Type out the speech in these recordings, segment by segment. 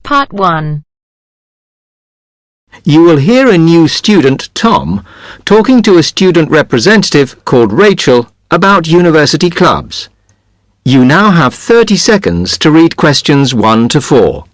Part 1. You will hear a new student, Tom, talking to a student representative called Rachel about university clubs. You now have 30 seconds to read questions 1 to 4.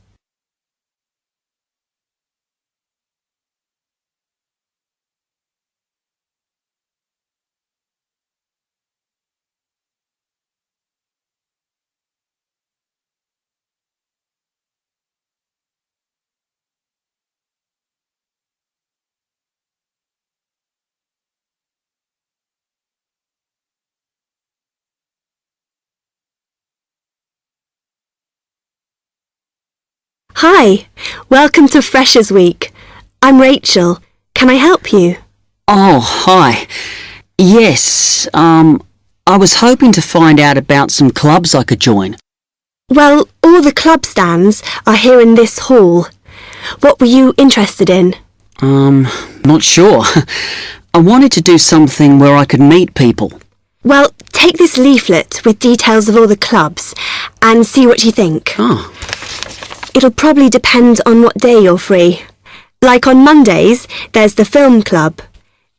Hi, welcome to Freshers Week. I'm Rachel. Can I help you? Oh, hi. Yes, I was hoping to find out about some clubs I could join. Well, all the club stands are here in this hall. What were you interested in? Not sure. I wanted to do something where I could meet people. Well, take this leaflet with details of all the clubs and see what you think. Oh. It'll probably depend on what day you're free. Like on Mondays, there's the film club.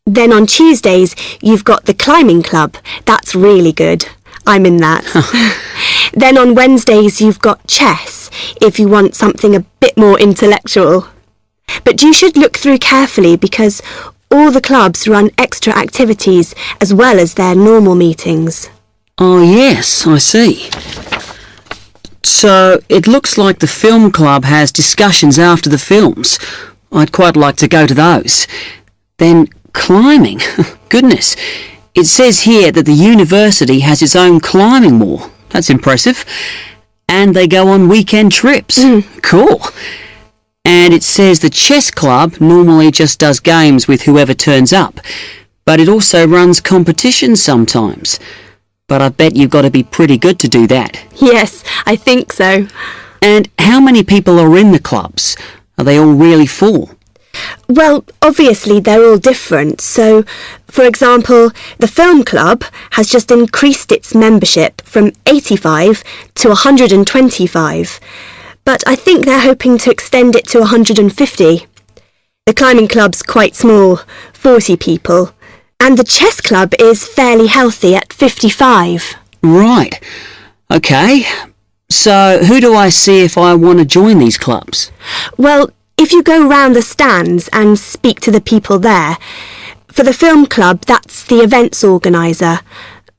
Then on Tuesdays, you've got the climbing club. That's really good. I'm in that. Then on Wednesdays, you've got chess, if you want something a bit more intellectual. But you should look through carefully because all the clubs run extra activities as well as their normal meetings. Oh, yes, I see. So, it looks like the film club has discussions after the films. I'd quite like to go to those. Then, climbing. Goodness. It says here that the university has its own climbing wall. That's impressive. And they go on weekend trips. Cool. And it says the chess club normally just does games with whoever turns up. But it also runs competitions sometimes. But I bet you've got to be pretty good to do that. Yes, I think so. And how many people are in the clubs? Are they all really full? Well, obviously they're all different. So, for example, the film club has just increased its membership from 85 to 125. But I think they're hoping to extend it to 150. The climbing club's quite small, 40 people. And the chess club is fairly healthy at 55. Right. OK. So who do I see if I want to join these clubs? Well, if you go round the stands and speak to the people there, for the film club, that's the events organiser.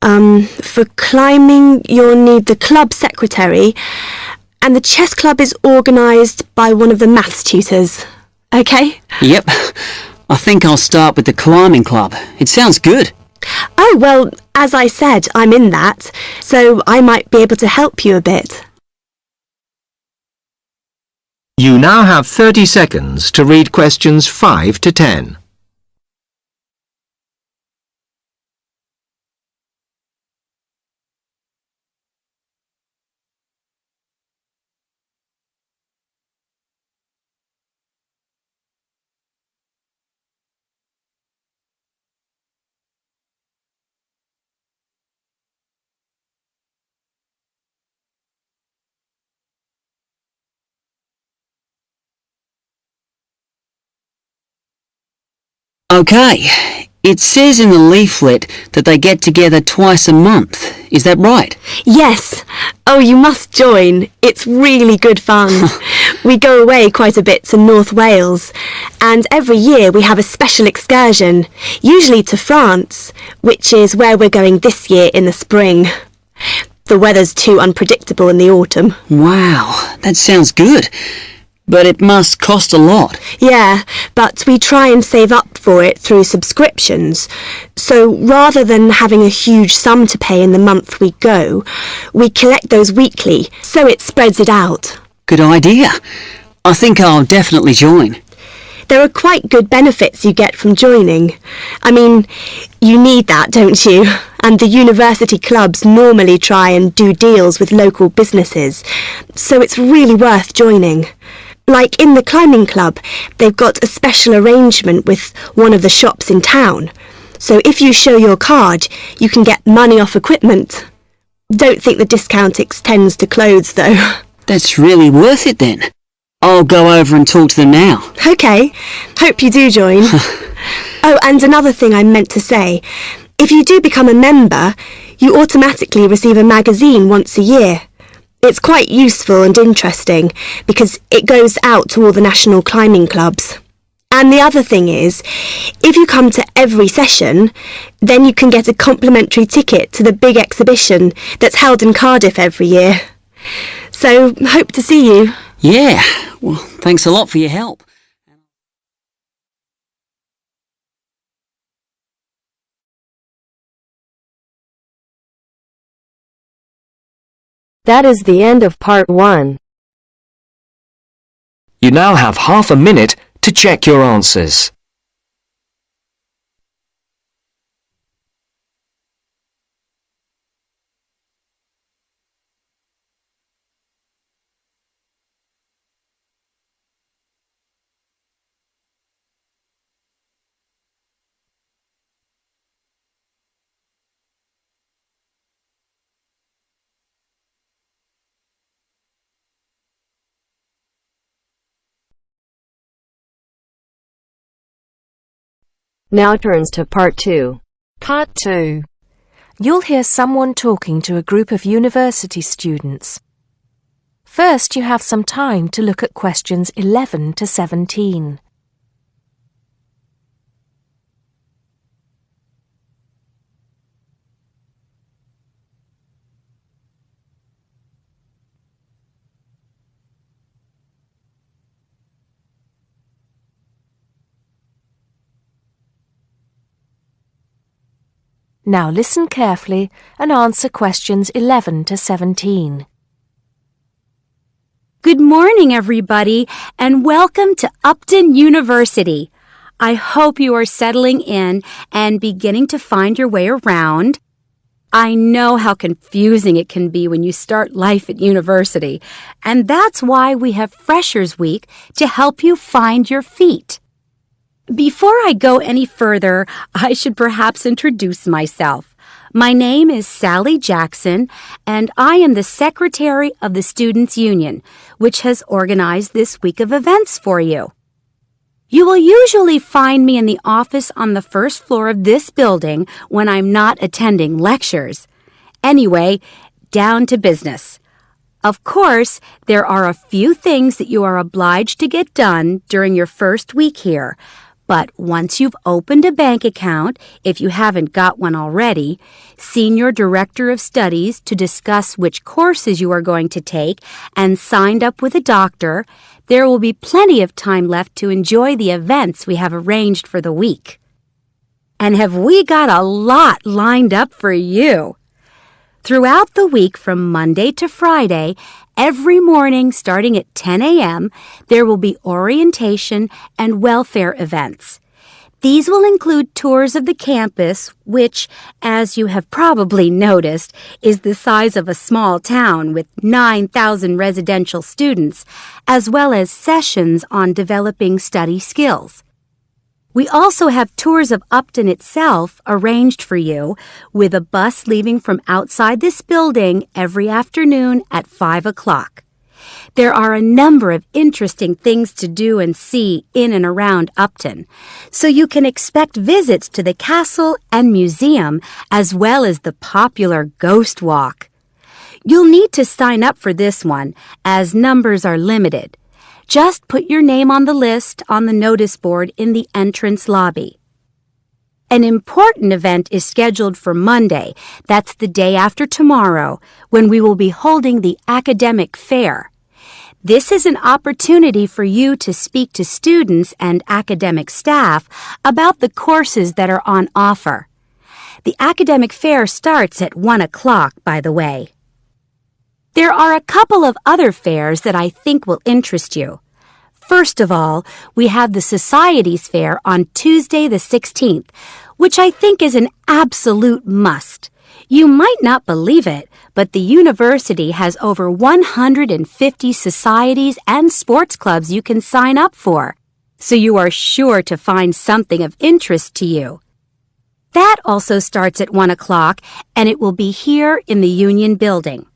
For climbing, you'll need the club secretary, and the chess club is organised by one of the maths tutors. OK? Yep. I think I'll start with the climbing club. It sounds good. Oh, well, as I said, I'm in that, so I might be able to help you a bit. You now have 30 seconds to read questions 5 to 10. OK. It says in the leaflet that they get together twice a month. Is that right? Yes. Oh, you must join. It's really good fun. We go away quite a bit to North Wales, and every year we have a special excursion, usually to France, which is where we're going this year in the spring. The weather's too unpredictable in the autumn. Wow, that sounds good. But it must cost a lot. Yeah, but we try and save up for it through subscriptions. So rather than having a huge sum to pay in the month we go, we collect those weekly, so it spreads it out. Good idea. I think I'll definitely join. There are quite good benefits you get from joining. I mean, you need that, don't you? And the university clubs normally try and do deals with local businesses, so it's really worth joining. Like in the climbing club, they've got a special arrangement with one of the shops in town. So if you show your card, you can get money off equipment. Don't think the discount extends to clothes, though. That's really worth it then. I'll go over and talk to them now. OK, hope you do join. Oh, and another thing I meant to say. If you do become a member, you automatically receive a magazine once a year. It's quite useful and interesting because it goes out to all the national climbing clubs. And the other thing is, if you come to every session, then you can get a complimentary ticket to the big exhibition that's held in Cardiff every year. So, hope to see you. Yeah, well, thanks a lot for your help. That is the end of part 1. You now have half a minute to check your answers. Now turns to part 2. Part 2. You'll hear someone talking to a group of university students. First, you have some time to look at questions 11 to 17. Now listen carefully and answer questions 11 to 17. Good morning, everybody, and welcome to Upton University. I hope you are settling in and beginning to find your way around. I know how confusing it can be when you start life at university, and that's why we have Freshers Week to help you find your feet. Before I go any further, I should perhaps introduce myself. My name is Sally Jackson, and I am the Secretary of the Students' Union, which has organized this week of events for you. You will usually find me in the office on the first floor of this building when I'm not attending lectures. Anyway, down to business. Of course, there are a few things that you are obliged to get done during your first week here. But once you've opened a bank account, if you haven't got one already, seen your director of studies to discuss which courses you are going to take, and signed up with a doctor, there will be plenty of time left to enjoy the events we have arranged for the week. And have we got a lot lined up for you? Throughout the week from Monday to Friday, every morning starting at 10 a.m., there will be orientation and welfare events. These will include tours of the campus, which, as you have probably noticed, is the size of a small town with 9,000 residential students, as well as sessions on developing study skills. We also have tours of Upton itself arranged for you, with a bus leaving from outside this building every afternoon at 5 o'clock. There are a number of interesting things to do and see in and around Upton, so you can expect visits to the castle and museum as well as the popular Ghost Walk. You'll need to sign up for this one, as numbers are limited. Just put your name on the list on the notice board in the entrance lobby. An important event is scheduled for Monday, that's the day after tomorrow, when we will be holding the academic fair. This is an opportunity for you to speak to students and academic staff about the courses that are on offer. The academic fair starts at 1 o'clock, by the way. There are a couple of other fairs that I think will interest you. First of all, we have the Societies Fair on Tuesday the 16th, which I think is an absolute must. You might not believe it, but the university has over 150 societies and sports clubs you can sign up for, so you are sure to find something of interest to you. That also starts at 1 o'clock, and it will be here in the Union Building.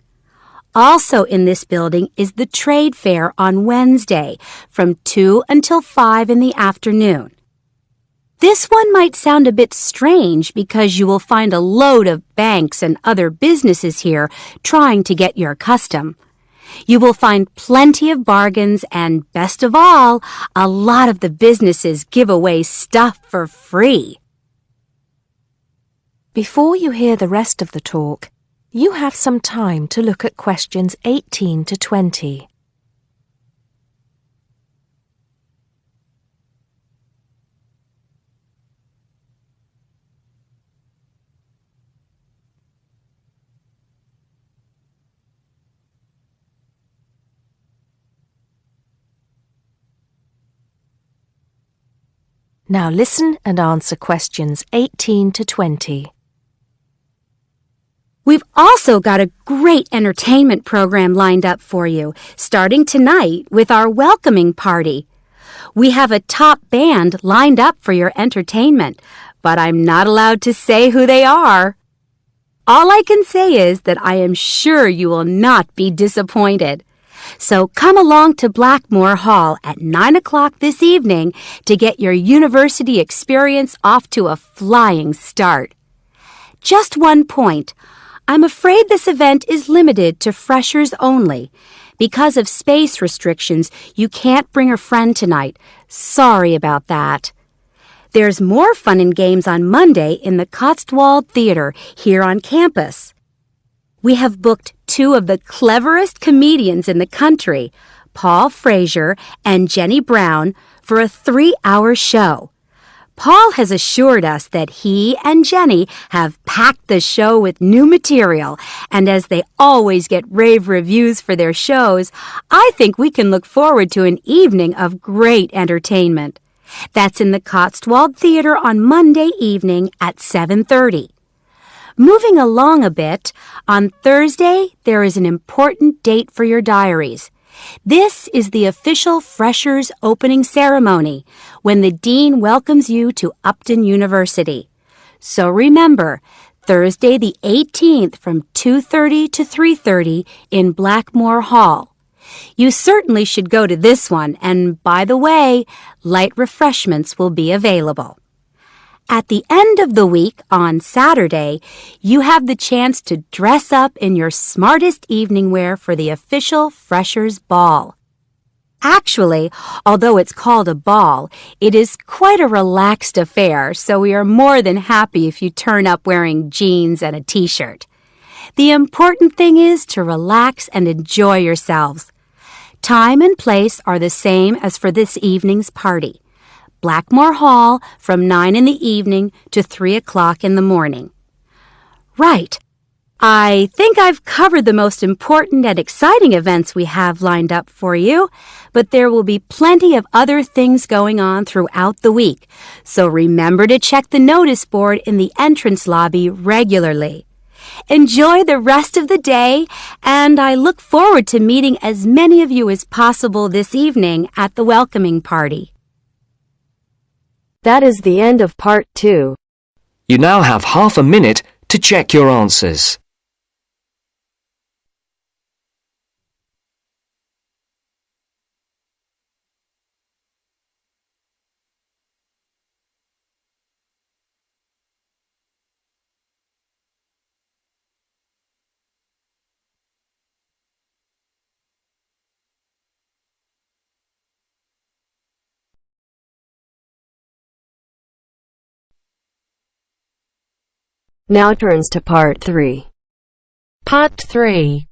Also in this building is the trade fair on Wednesday from 2 until 5 in the afternoon. This one might sound a bit strange because you will find a load of banks and other businesses here trying to get your custom. You will find plenty of bargains and, best of all, a lot of the businesses give away stuff for free. Before you hear the rest of the talk, you have some time to look at questions 18 to 20. Now listen and answer questions 18 to 20. We've also got a great entertainment program lined up for you, starting tonight with our welcoming party. We have a top band lined up for your entertainment, but I'm not allowed to say who they are. All I can say is that I am sure you will not be disappointed. So come along to Blackmore Hall at 9 o'clock this evening to get your university experience off to a flying start. Just one point. I'm afraid this event is limited to freshers only. Because of space restrictions, you can't bring a friend tonight. Sorry about that. There's more fun and games on Monday in the Cotswold Theater here on campus. We have booked two of the cleverest comedians in the country, Paul Frazier and Jenny Brown, for a 3-hour show. Paul has assured us that he and Jenny have packed the show with new material, and as they always get rave reviews for their shows, I think we can look forward to an evening of great entertainment. That's in the Cotswold Theater on Monday evening at 7:30. Moving along a bit, on Thursday there is an important date for your diaries. This is the official Freshers opening ceremony when the Dean welcomes you to Upton University. So remember, Thursday the 18th from 2:30 to 3:30 in Blackmore Hall. You certainly should go to this one, and by the way, light refreshments will be available. At the end of the week, on Saturday, you have the chance to dress up in your smartest evening wear for the official Freshers' Ball. Actually, although it's called a ball, it is quite a relaxed affair, so we are more than happy if you turn up wearing jeans and a t-shirt. The important thing is to relax and enjoy yourselves. Time and place are the same as for this evening's party. Blackmore Hall from 9 in the evening to 3 o'clock in the morning. Right. I think I've covered the most important and exciting events we have lined up for you, but there will be plenty of other things going on throughout the week, so remember to check the notice board in the entrance lobby regularly. Enjoy the rest of the day, and I look forward to meeting as many of you as possible this evening at the welcoming party. That is the end of part 2. You now have half a minute to check your answers. Now turns to part 3. Part 3.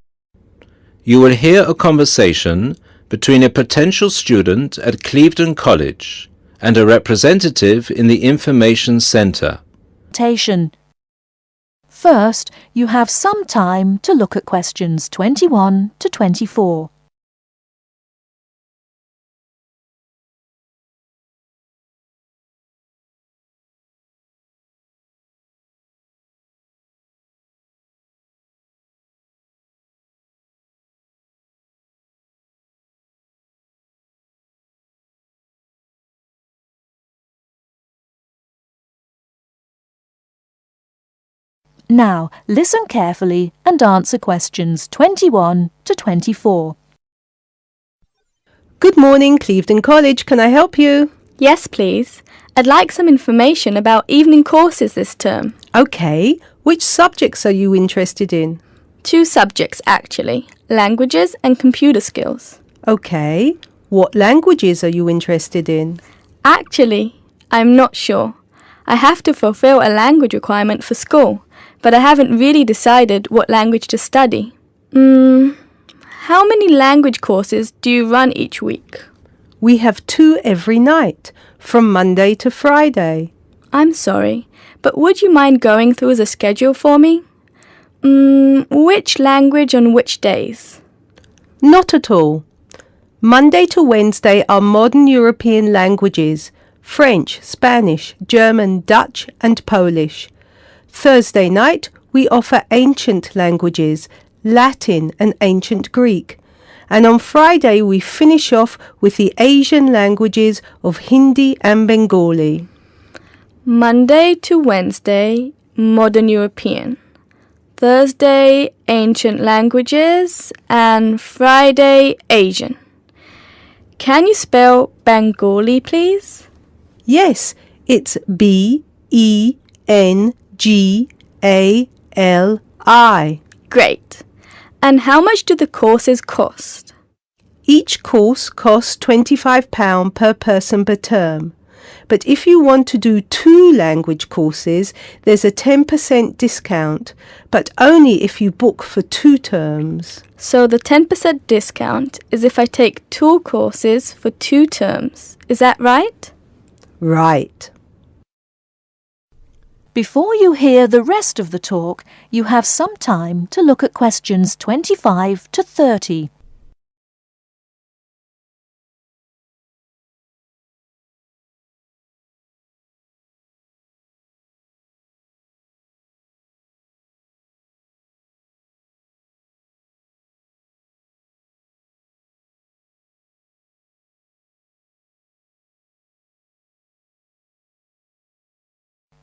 You will hear a conversation between a potential student at Clevedon College and a representative in the Information Centre. First, you have some time to look at questions 21 to 24. Now, listen carefully and answer questions 21 to 24. Good morning, Clevedon College. Can I help you? Yes, please. I'd like some information about evening courses this term. Okay. Which subjects are you interested in? 2 subjects, actually. Languages and computer skills. Okay. What languages are you interested in? Actually, I'm not sure. I have to fulfill a language requirement for school, but I haven't really decided what language to study. How many language courses do you run each week? We have 2 every night, from Monday to Friday. I'm sorry, but would you mind going through the schedule for me? Which language on which days? Not at all. Monday to Wednesday are modern European languages, French, Spanish, German, Dutch and Polish. Thursday night we offer ancient languages, Latin and ancient Greek. And on Friday we finish off with the Asian languages of Hindi and Bengali. Monday to Wednesday, modern European. Thursday, ancient languages, and Friday, Asian. Can you spell Bengali, please? Yes, it's B-E-N-G-A-L-I. Great. And how much do the courses cost? Each course costs £25 per person per term. But if you want to do 2 language courses, there's a 10% discount, but only if you book for 2 terms. So the 10% discount is if I take 2 courses for 2 terms. Is that right? Right. Before you hear the rest of the talk, you have some time to look at questions 25 to 30.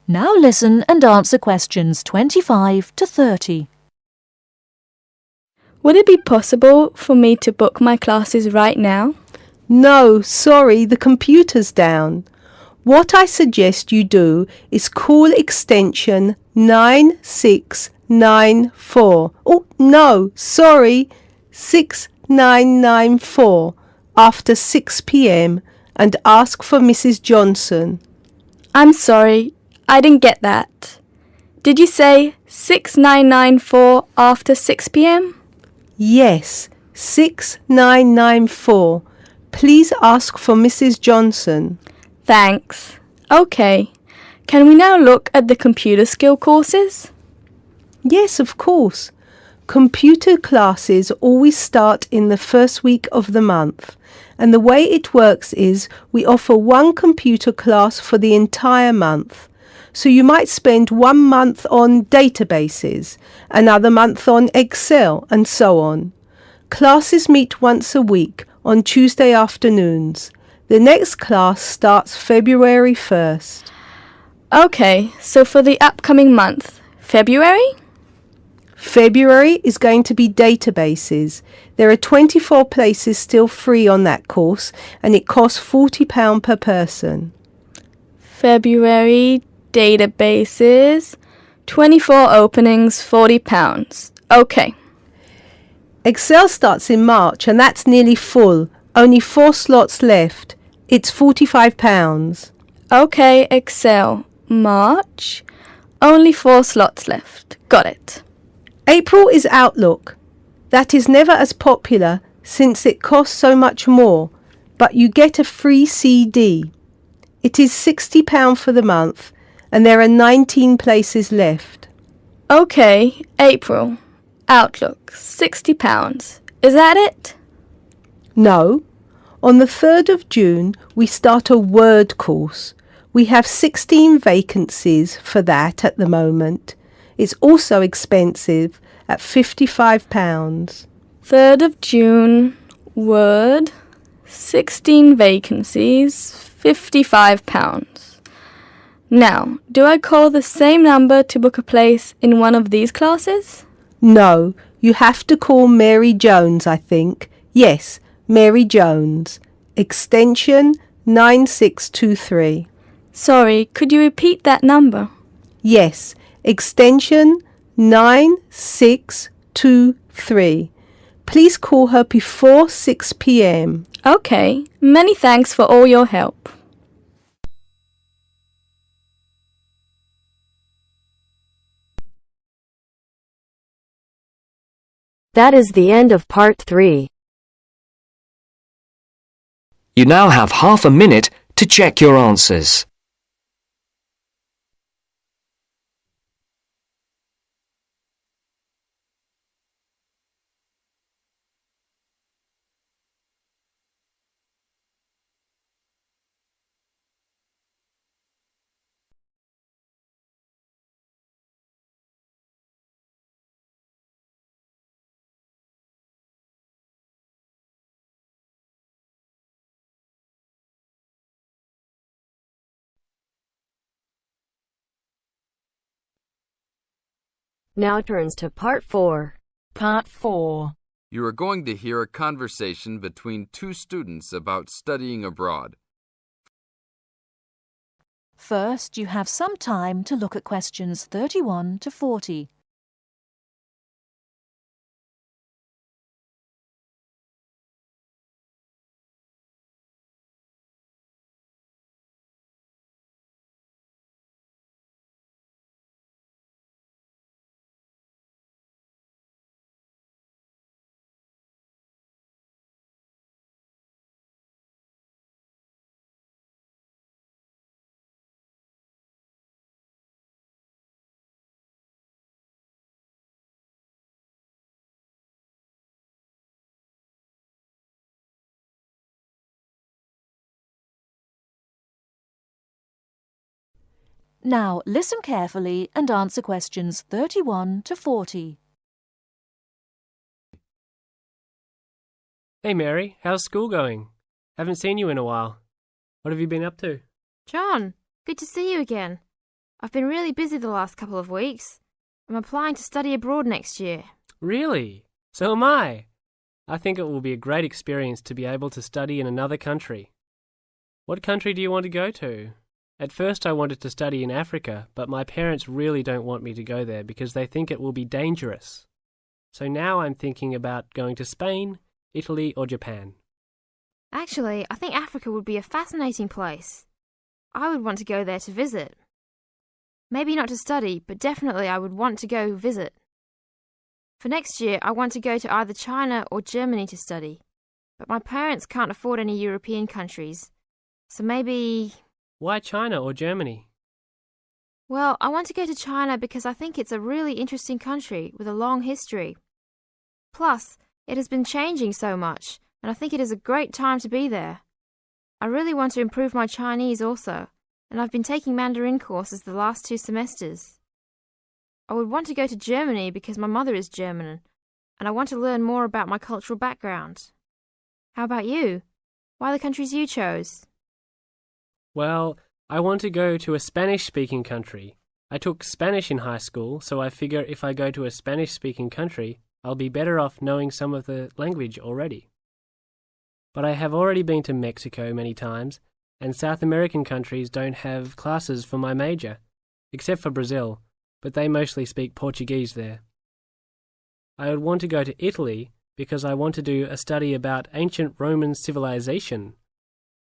Now listen and answer questions 25 to 30. Would it be possible for me to book my classes right now? No, sorry, the computer's down. What I suggest you do is call extension 9694. Oh, no, sorry, 6994 after 6 p.m. and ask for Mrs. Johnson. I'm sorry, I didn't get that. Did you say 6994 after 6 p.m? Yes, 6994. Please ask for Mrs. Johnson. Thanks. Okay. Can we now look at the computer skill courses? Yes, of course. Computer classes always start in the first week of the month. And the way it works is we offer 1 computer class for the entire month. So you might spend 1 month on databases, another month on Excel, and so on. Classes meet once a week on Tuesday afternoons. The next class starts February 1st. Okay, so for the upcoming month, February? February is going to be databases. There are 24 places still free on that course, and it costs £40 per person. February, databases, 24 openings, £40. Okay. Excel starts in March, and that's nearly full. Only 4 slots left. It's £45. Okay, Excel, March, only 4 slots left. Got it. April is Outlook. That is never as popular since it costs so much more, but you get a free CD. It is £60 for the month, and there are 19 places left. Okay, April, Outlook, £60. Is that it? No. On the 3rd of June, we start a Word course. We have 16 vacancies for that at the moment. It's also expensive at £55. 3rd of June, Word, 16 vacancies, £55. Now, do I call the same number to book a place in one of these classes? No, you have to call Mary Jones, I think. Yes, Mary Jones. Extension 9623. Sorry, could you repeat that number? Yes, extension 9623. Please call her before 6 p.m. Okay, many thanks for all your help. That is the end of part 3. You now have half a minute to check your answers. Now turns to part 4. Part 4. You are going to hear a conversation between two students about studying abroad. First, you have some time to look at questions 31 to 40. Now, listen carefully and answer questions 31 to 40. Hey Mary, how's school going? Haven't seen you in a while. What have you been up to? John, good to see you again. I've been really busy the last couple of weeks. I'm applying to study abroad next year. Really? So am I. I think it will be a great experience to be able to study in another country. What country do you want to go to? At first I wanted to study in Africa, but my parents really don't want me to go there because they think it will be dangerous. So now I'm thinking about going to Spain, Italy or Japan. Actually, I think Africa would be a fascinating place. I would want to go there to visit. Maybe not to study, but definitely I would want to go visit. For next year, I want to go to either China or Germany to study, but my parents can't afford any European countries, so maybe... Why China or Germany? Well, I want to go to China because I think it's a really interesting country with a long history. Plus, it has been changing so much, and I think it is a great time to be there. I really want to improve my Chinese also, and I've been taking Mandarin courses the last 2 semesters. I would want to go to Germany because my mother is German, and I want to learn more about my cultural background. How about you? Why the countries you chose? Well, I want to go to a Spanish-speaking country. I took Spanish in high school, so I figure if I go to a Spanish-speaking country, I'll be better off knowing some of the language already. But I have already been to Mexico many times, and South American countries don't have classes for my major, except for Brazil, but they mostly speak Portuguese there. I would want to go to Italy because I want to do a study about ancient Roman civilization.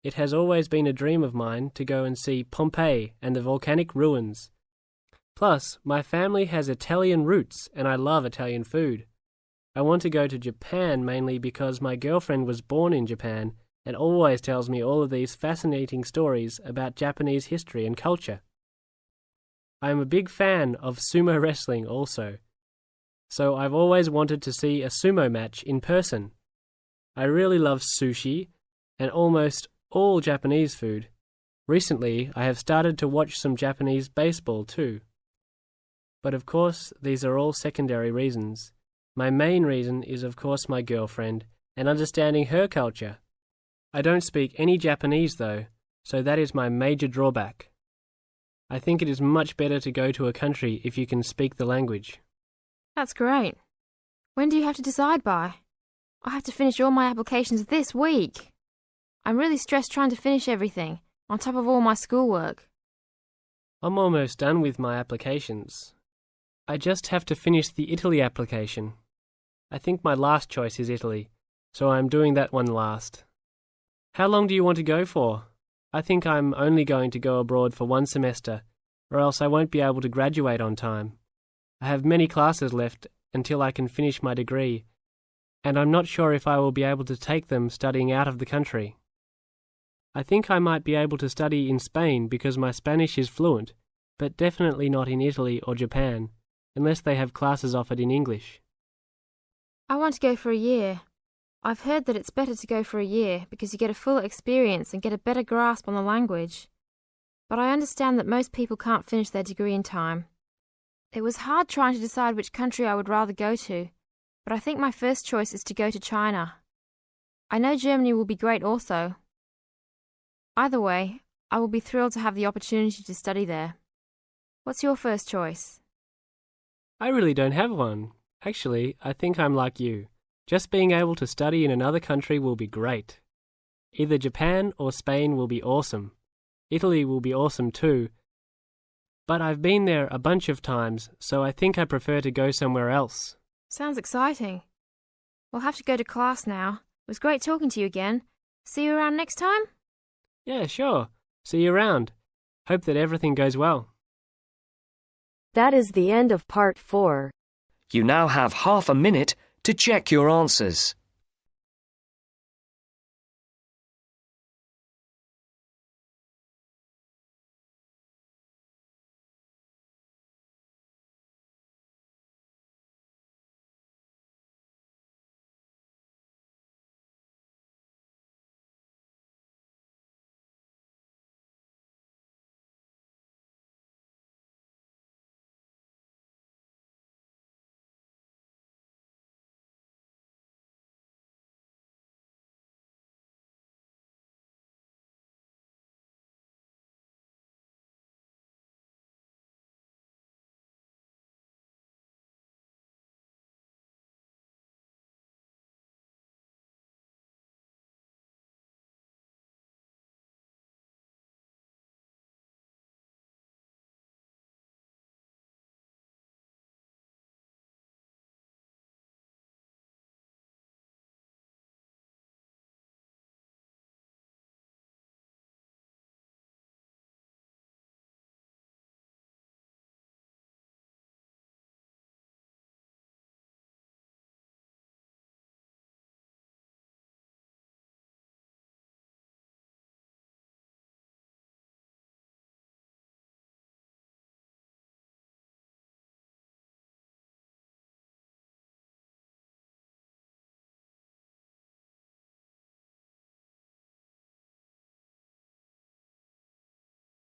It has always been a dream of mine to go and see Pompeii and the volcanic ruins. Plus, my family has Italian roots and I love Italian food. I want to go to Japan mainly because my girlfriend was born in Japan and always tells me all of these fascinating stories about Japanese history and culture. I am a big fan of sumo wrestling also, so I've always wanted to see a sumo match in person. I really love sushi and almost all Japanese food. Recently, I have started to watch some Japanese baseball too. But of course, these are all secondary reasons. My main reason is of course my girlfriend and understanding her culture. I don't speak any Japanese though, so that is my major drawback. I think it is much better to go to a country if you can speak the language. That's great. When do you have to decide by? I have to finish all my applications this week. I'm really stressed trying to finish everything, on top of all my schoolwork. I'm almost done with my applications. I just have to finish the Italy application. I think my last choice is Italy, so I'm doing that one last. How long do you want to go for? I think I'm only going to go abroad for 1 semester, or else I won't be able to graduate on time. I have many classes left until I can finish my degree, and I'm not sure if I will be able to take them studying out of the country. I think I might be able to study in Spain because my Spanish is fluent, but definitely not in Italy or Japan, unless they have classes offered in English. I want to go for a year. I've heard that it's better to go for a year because you get a fuller experience and get a better grasp on the language. But I understand that most people can't finish their degree in time. It was hard trying to decide which country I would rather go to, but I think my first choice is to go to China. I know Germany will be great also. Either way, I will be thrilled to have the opportunity to study there. What's your first choice? I really don't have one. Actually, I think I'm like you. Just being able to study in another country will be great. Either Japan or Spain will be awesome. Italy will be awesome too. But I've been there a bunch of times, so I think I prefer to go somewhere else. Sounds exciting. We'll have to go to class now. It was great talking to you again. See you around next time? Yeah, sure. See you around. Hope that everything goes well. That is the end of part 4. You now have half a minute to check your answers.